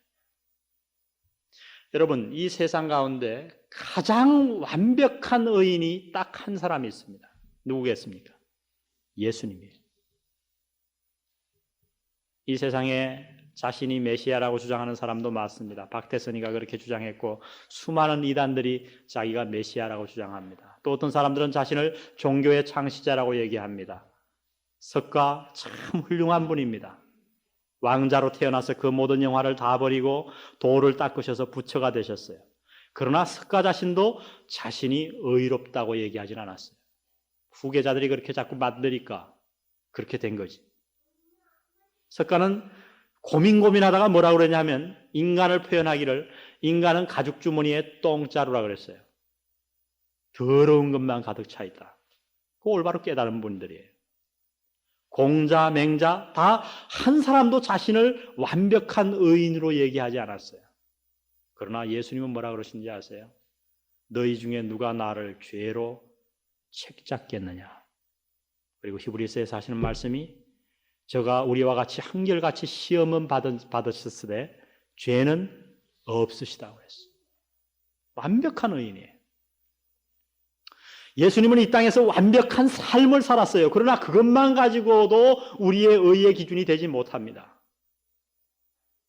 Speaker 1: 여러분, 이 세상 가운데 가장 완벽한 의인이 딱 한 사람이 있습니다. 누구겠습니까? 예수님이에요. 이 세상에 자신이 메시아라고 주장하는 사람도 많습니다. 박태선이가 그렇게 주장했고 수많은 이단들이 자기가 메시아라고 주장합니다. 또 어떤 사람들은 자신을 종교의 창시자라고 얘기합니다. 석가 참 훌륭한 분입니다. 왕자로 태어나서 그 모든 영화를 다 버리고 돌을 닦으셔서 부처가 되셨어요. 그러나 석가 자신도 자신이 의롭다고 얘기하진 않았어요. 후계자들이 그렇게 자꾸 만드니까 그렇게 된 거지. 석가는 고민하다가 뭐라고 그러냐면 인간을 표현하기를 인간은 가죽 주머니에 똥자루라 그랬어요. 더러운 것만 가득 차 있다. 그 올바로 깨달은 분들이에요. 공자, 맹자 다 한 사람도 자신을 완벽한 의인으로 얘기하지 않았어요. 그러나 예수님은 뭐라 그러신지 아세요? 너희 중에 누가 나를 죄로 책잡겠느냐. 그리고 히브리서에서 하시는 말씀이 저가 우리와 같이 한결같이 시험은 받으셨으되 죄는 없으시다고 했어요. 완벽한 의인이에요. 예수님은 이 땅에서 완벽한 삶을 살았어요. 그러나 그것만 가지고도 우리의 의의 기준이 되지 못합니다.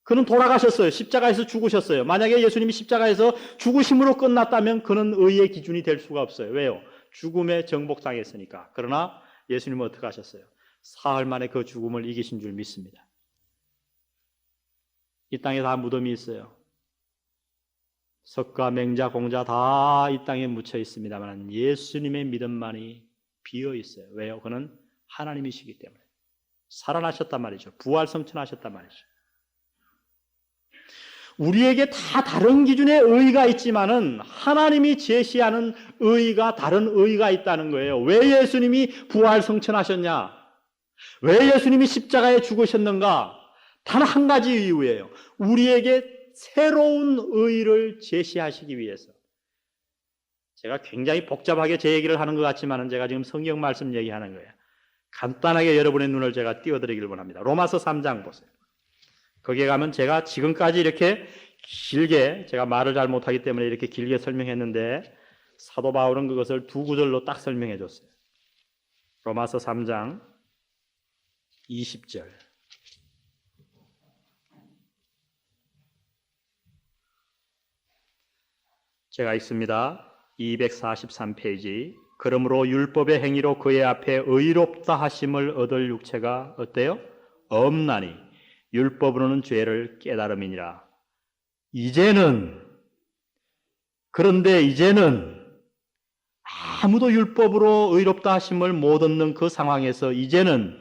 Speaker 1: 그는 돌아가셨어요. 십자가에서 죽으셨어요. 만약에 예수님이 십자가에서 죽으심으로 끝났다면 그는 의의 기준이 될 수가 없어요. 왜요? 죽음에 정복당했으니까. 그러나 예수님은 어떻게 하셨어요? 사흘 만에 그 죽음을 이기신 줄 믿습니다. 이 땅에 다 무덤이 있어요. 석가, 맹자, 공자 다 이 땅에 묻혀 있습니다만 예수님의 믿음만이 비어 있어요. 왜요? 그는 하나님이시기 때문에. 살아나셨단 말이죠. 부활성천하셨단 말이죠. 우리에게 다 다른 기준의 의의가 있지만은 하나님이 제시하는 의의가 다른 의의가 있다는 거예요. 왜 예수님이 부활성천하셨냐? 왜 예수님이 십자가에 죽으셨는가? 단 한 가지 이유예요. 우리에게 새로운 의의를 제시하시기 위해서. 제가 굉장히 복잡하게 제 얘기를 하는 것 같지만 제가 지금 성경 말씀 얘기하는 거예요. 간단하게 여러분의 눈을 제가 띄워드리길 원합니다. 로마서 3장 보세요. 거기에 가면 제가 지금까지 이렇게 길게 제가 말을 잘 못하기 때문에 이렇게 길게 설명했는데 사도 바울은 그것을 두 구절로 딱 설명해 줬어요. 로마서 3장 20절. 제가 읽습니다. 243페이지. 그러므로 율법의 행위로 그의 앞에 의롭다 하심을 얻을 육체가 어때요? 없나니 율법으로는 죄를 깨달음이니라. 그런데 이제는 아무도 율법으로 의롭다 하심을 못 얻는 그 상황에서 이제는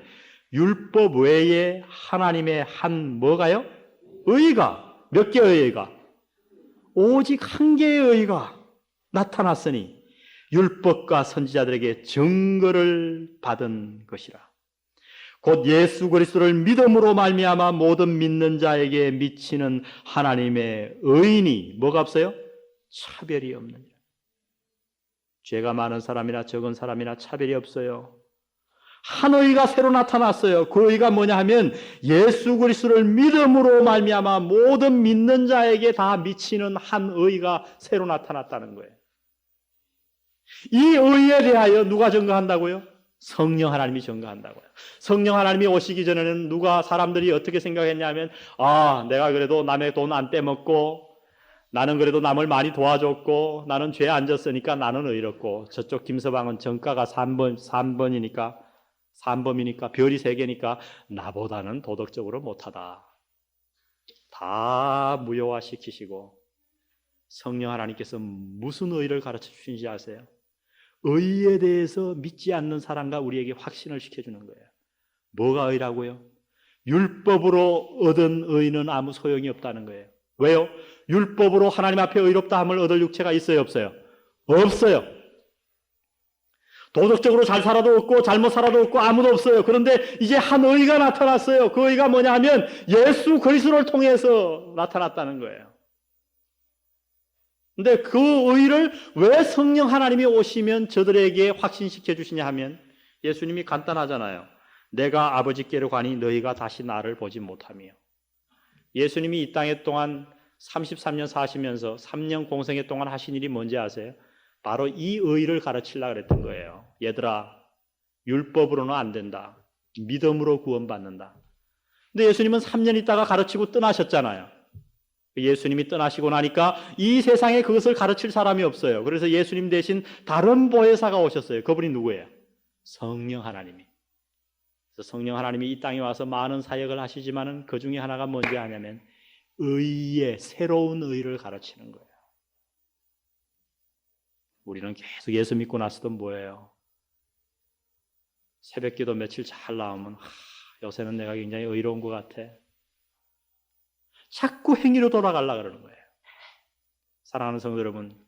Speaker 1: 율법 외에 하나님의 한 뭐가요? 의가. 몇 개의 의가? 오직 한 개의 의가 나타났으니 율법과 선지자들에게 증거를 받은 것이라. 곧 예수 그리스도를 믿음으로 말미암아 모든 믿는 자에게 미치는 하나님의 의인이 뭐가 없어요? 차별이 없느니라. 죄가 많은 사람이나 적은 사람이나 차별이 없어요. 한 의가 새로 나타났어요. 그 의가 뭐냐 하면 예수 그리스도를 믿음으로 말미암아 모든 믿는 자에게 다 미치는 한 의가 새로 나타났다는 거예요. 이 의에 대하여 누가 증거한다고요? 성령 하나님이 증거한다고요. 성령 하나님이 오시기 전에는 사람들이 어떻게 생각했냐면, 내가 그래도 남의 돈 안 떼먹고, 나는 그래도 남을 많이 도와줬고, 나는 죄 안 졌으니까 나는 의롭고, 저쪽 김서방은 정가가 3번이니까, 별이 3개니까 나보다는 도덕적으로 못하다. 다 무효화시키시고, 성령 하나님께서 무슨 의를 가르쳐 주신지 아세요? 의에 대해서 믿지 않는 사람과 우리에게 확신을 시켜주는 거예요. 뭐가 의라고요? 율법으로 얻은 의는 아무 소용이 없다는 거예요. 왜요? 율법으로 하나님 앞에 의롭다함을 얻을 육체가 있어요, 없어요? 없어요. 도덕적으로 잘 살아도 없고 잘못 살아도 없고 아무도 없어요. 그런데 이제 한 의가 나타났어요. 그 의가 뭐냐 하면 예수 그리스도를 통해서 나타났다는 거예요. 근데 그 의를 왜 성령 하나님이 오시면 저들에게 확신시켜 주시냐 하면 예수님이 간단하잖아요. 내가 아버지께로 가니 너희가 다시 나를 보지 못하며. 예수님이 이 땅에 동안 33년 사시면서 3년 공생애 동안 하신 일이 뭔지 아세요? 바로 이 의를 가르치려고 그랬던 거예요. 얘들아, 율법으로는 안 된다. 믿음으로 구원받는다. 근데 예수님은 3년 있다가 가르치고 떠나셨잖아요. 예수님이 떠나시고 나니까 이 세상에 그것을 가르칠 사람이 없어요. 그래서 예수님 대신 다른 보혜사가 오셨어요. 그분이 누구예요? 성령 하나님이. 그래서 성령 하나님이 이 땅에 와서 많은 사역을 하시지만은 그 중에 하나가 뭔지 아냐면 의의 새로운 의를 가르치는 거예요. 우리는 계속 예수 믿고 나서도 뭐예요? 새벽기도 며칠 잘 나오면 요새는 내가 굉장히 의로운 것 같아. 자꾸 행위로 돌아가려고 그러는 거예요. 사랑하는 성도 여러분,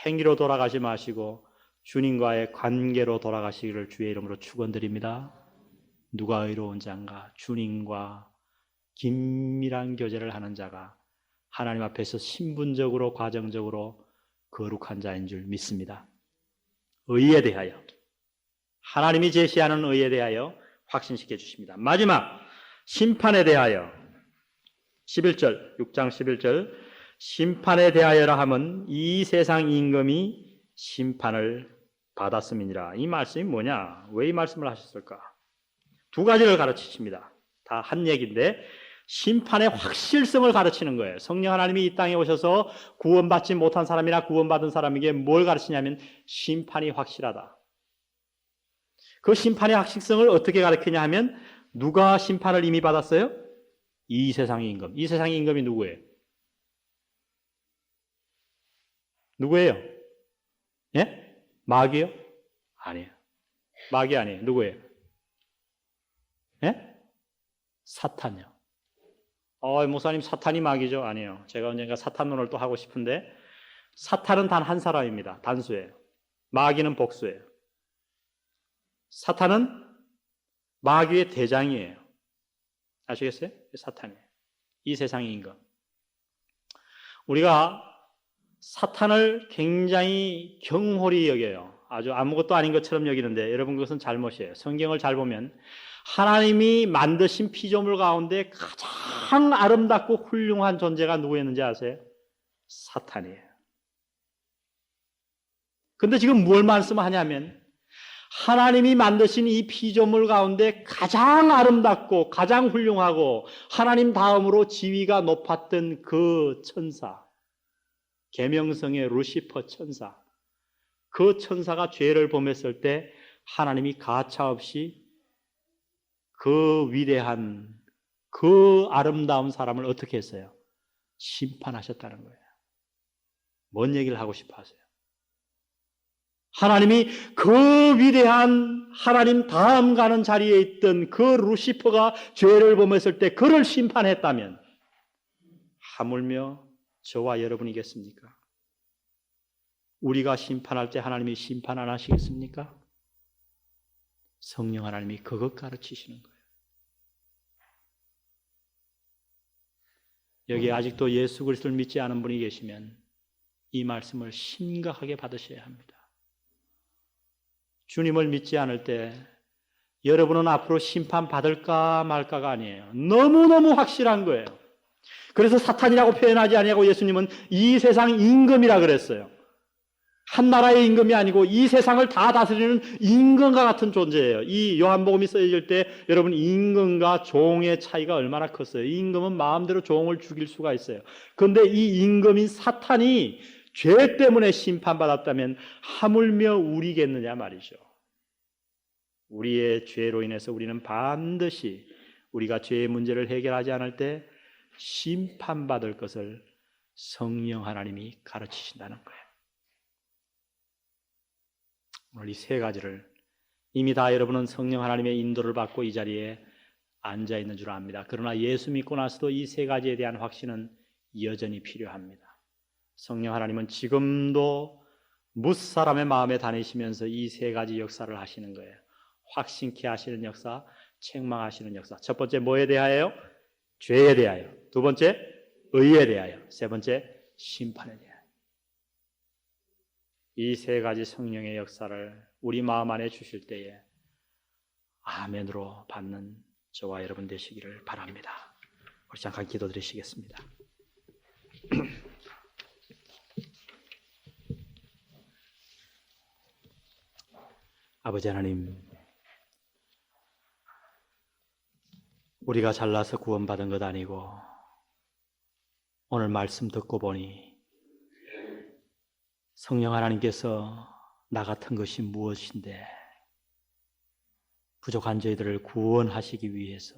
Speaker 1: 행위로 돌아가지 마시고 주님과의 관계로 돌아가시기를 주의 이름으로 축원드립니다. 누가 의로운 자인가? 주님과 긴밀한 교제를 하는 자가 하나님 앞에서 신분적으로 과정적으로 거룩한 자인 줄 믿습니다. 의에 대하여, 하나님이 제시하는 의에 대하여 확신시켜 주십니다. 마지막, 심판에 대하여 11절, 6장 11절, 심판에 대하여라 함은 이 세상 임금이 심판을 받았음이니라. 이 말씀이 뭐냐? 왜 이 말씀을 하셨을까? 두 가지를 가르치십니다. 다 한 얘기인데 심판의 확실성을 가르치는 거예요. 성령 하나님이 이 땅에 오셔서 구원받지 못한 사람이나 구원받은 사람에게 뭘 가르치냐면 심판이 확실하다. 그 심판의 확실성을 어떻게 가르치냐 하면 누가 심판을 이미 받았어요? 이 세상의 임금. 이 세상의 임금이 누구예요? 누구예요? 예? 마귀요? 아니에요. 마귀 아니에요. 누구예요? 예? 사탄이요. 목사님 사탄이 마귀죠? 아니에요. 제가 언젠가 사탄론을 또 하고 싶은데 사탄은 단 한 사람입니다. 단수예요. 마귀는 복수예요. 사탄은 마귀의 대장이에요. 아시겠어요? 사탄이에요. 이 세상의 임금. 우리가 사탄을 굉장히 경홀히 여겨요. 아주 아무것도 아닌 것처럼 여기는데 여러분 그것은 잘못이에요. 성경을 잘 보면 하나님이 만드신 피조물 가운데 가장 아름답고 훌륭한 존재가 누구였는지 아세요? 사탄이에요. 근데 지금 뭘 말씀하냐면 하나님이 만드신 이 피조물 가운데 가장 아름답고 가장 훌륭하고 하나님 다음으로 지위가 높았던 그 천사, 계명성의 루시퍼 천사, 그 천사가 죄를 범했을 때 하나님이 가차없이 그 위대한, 그 아름다운 사람을 어떻게 했어요? 심판하셨다는 거예요. 뭔 얘기를 하고 싶어 하세요? 하나님이 그 위대한 하나님 다음 가는 자리에 있던 그 루시퍼가 죄를 범했을 때 그를 심판했다면 하물며 저와 여러분이겠습니까? 우리가 심판할 때 하나님이 심판 안 하시겠습니까? 성령 하나님이 그것 가르치시는 거예요. 여기 아직도 예수 그리스도를 믿지 않은 분이 계시면 이 말씀을 심각하게 받으셔야 합니다. 주님을 믿지 않을 때 여러분은 앞으로 심판받을까 말까가 아니에요. 너무너무 확실한 거예요. 그래서 사탄이라고 표현하지 아니하고 예수님은 이 세상 임금이라 그랬어요. 한 나라의 임금이 아니고 이 세상을 다 다스리는 임금과 같은 존재예요. 이 요한복음이 쓰여질 때 여러분 임금과 종의 차이가 얼마나 컸어요. 이 임금은 마음대로 종을 죽일 수가 있어요. 그런데 이 임금인 사탄이 죄 때문에 심판받았다면 하물며 우리겠느냐 말이죠. 우리의 죄로 인해서 우리는 반드시 우리가 죄의 문제를 해결하지 않을 때 심판받을 것을 성령 하나님이 가르치신다는 거예요. 오늘 이 세 가지를 이미 다 여러분은 성령 하나님의 인도를 받고 이 자리에 앉아 있는 줄 압니다. 그러나 예수 믿고 나서도 이 세 가지에 대한 확신은 여전히 필요합니다. 성령 하나님은 지금도 무사람의 마음에 다니시면서 이 세 가지 역사를 하시는 거예요. 확신케 하시는 역사, 책망하시는 역사. 첫 번째 뭐에 대하여? 죄에 대하여. 두 번째 의에 대하여. 세 번째 심판에 대하여. 이 세 가지 성령의 역사를 우리 마음 안에 주실 때에 아멘으로 받는 저와 여러분 되시기를 바랍니다. 우리 잠깐 기도드리시겠습니다. 아버지 하나님, 우리가 잘나서 구원받은 것 아니고 오늘 말씀 듣고 보니 성령 하나님께서 나 같은 것이 무엇인데 부족한 저희들을 구원하시기 위해서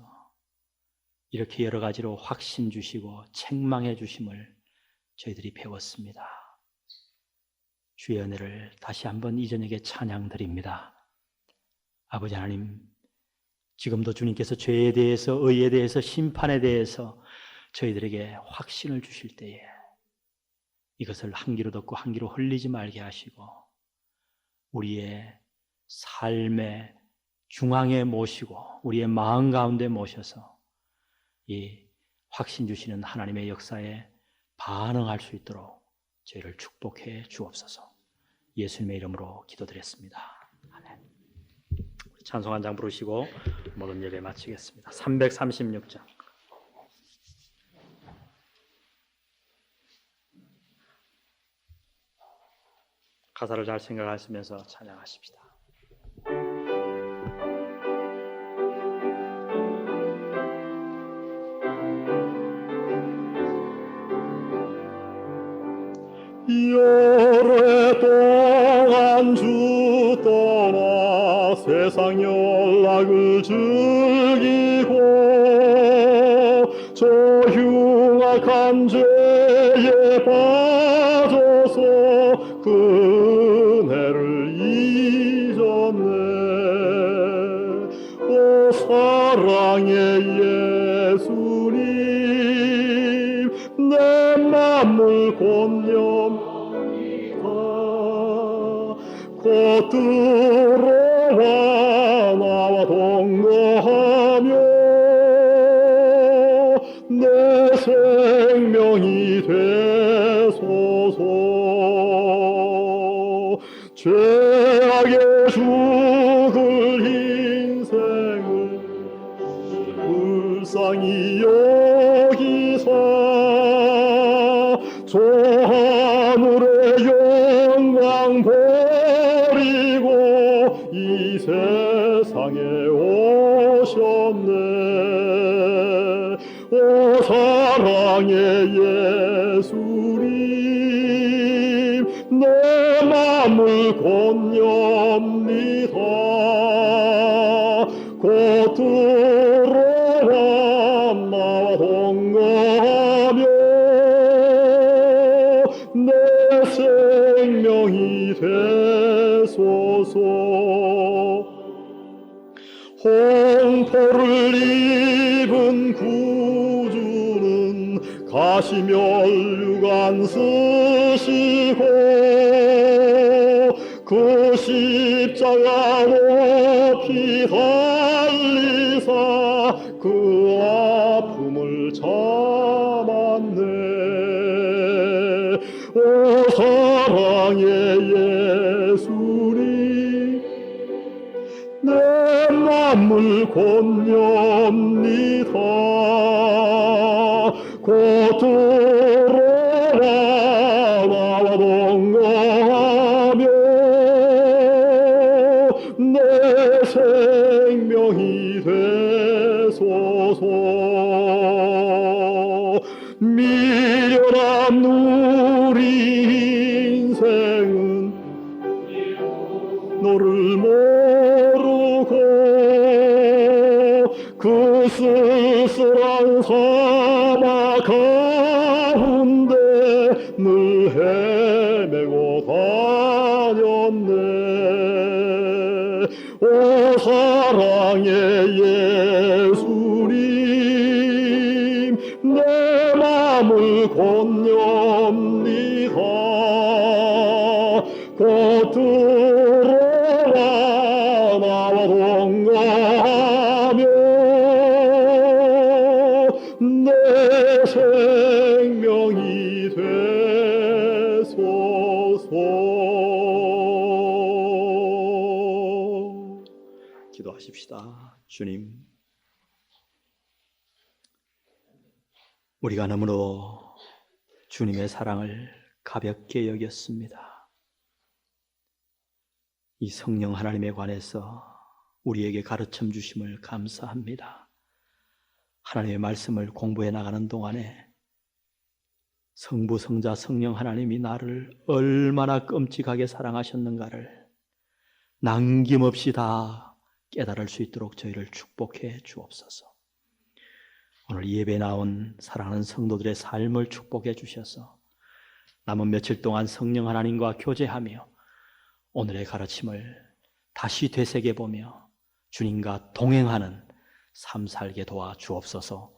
Speaker 1: 이렇게 여러 가지로 확신 주시고 책망해 주심을 저희들이 배웠습니다. 주의 은혜를 다시 한번 이 저녁에 찬양드립니다. 아버지 하나님, 지금도 주님께서 죄에 대해서, 의에 대해서, 심판에 대해서 저희들에게 확신을 주실 때에 이것을 한 귀로 듣고 한 귀로 흘리지 말게 하시고 우리의 삶의 중앙에 모시고 우리의 마음 가운데 모셔서 이 확신 주시는 하나님의 역사에 반응할 수 있도록 저희를 축복해 주옵소서. 예수님의 이름으로 기도드렸습니다. 아멘. 찬송 한 장 부르시고 모든 예배 마치겠습니다. 336장. 가사를 잘 생각하시면서 찬양하십시다. 오랫동안 주 떠나 세상 연락을 즐기고 저 흉악한 죄에 빠져서 그네를 잊었네. 오 사랑의 예수님, 내 맘을 곤념 곧 들어와 나와 동거하며 내 생명이 되소서. 죄악에 죽을 인생을 불쌍히 여기사 저 하늘의 영광 버리고 이 세상에 오셨네. 오 사랑의 예수님,
Speaker 2: 마음을 권념니다. 곧 들어와 나와 동거하며 내 생명이 되소서. 홍포를 입은 구주는 가시면류관 쓰시고 그 십자가 높이 달리사 그 아픔을 참았네. 오 사랑의 예수님, 내 마음을 권념니다. 곧 들어와 나와 동거하며 내 생명이 되소서. 미련한 우리 인생은 너를 모르고 그 쓸쓸한 사막 가운데 늘 헤매고 다녔네. 오 사랑의 예수님, 내 마음을 권념니다. 곧 들어와 나와 동거하며 내 생명이 되소서. 기도하십시다. 주님, 우리가 너무도 주님의 사랑을 가볍게 여겼습니다. 이 성령 하나님에 관해서 우리에게 가르쳐 주심을 감사합니다. 하나님의 말씀을 공부해 나가는 동안에 성부, 성자, 성령 하나님이 나를 얼마나 끔찍하게 사랑하셨는가를 남김없이 다 깨달을 수 있도록 저희를 축복해 주옵소서. 오늘 예배에 나온 사랑하는 성도들의 삶을 축복해 주셔서 남은 며칠 동안 성령 하나님과 교제하며 오늘의 가르침을 다시 되새겨보며 주님과 동행하는 삶 살게 도와 주옵소서.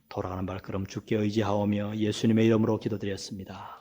Speaker 2: 돌아가는 발걸음 주께 의지하오며 예수님의 이름으로 기도드렸습니다.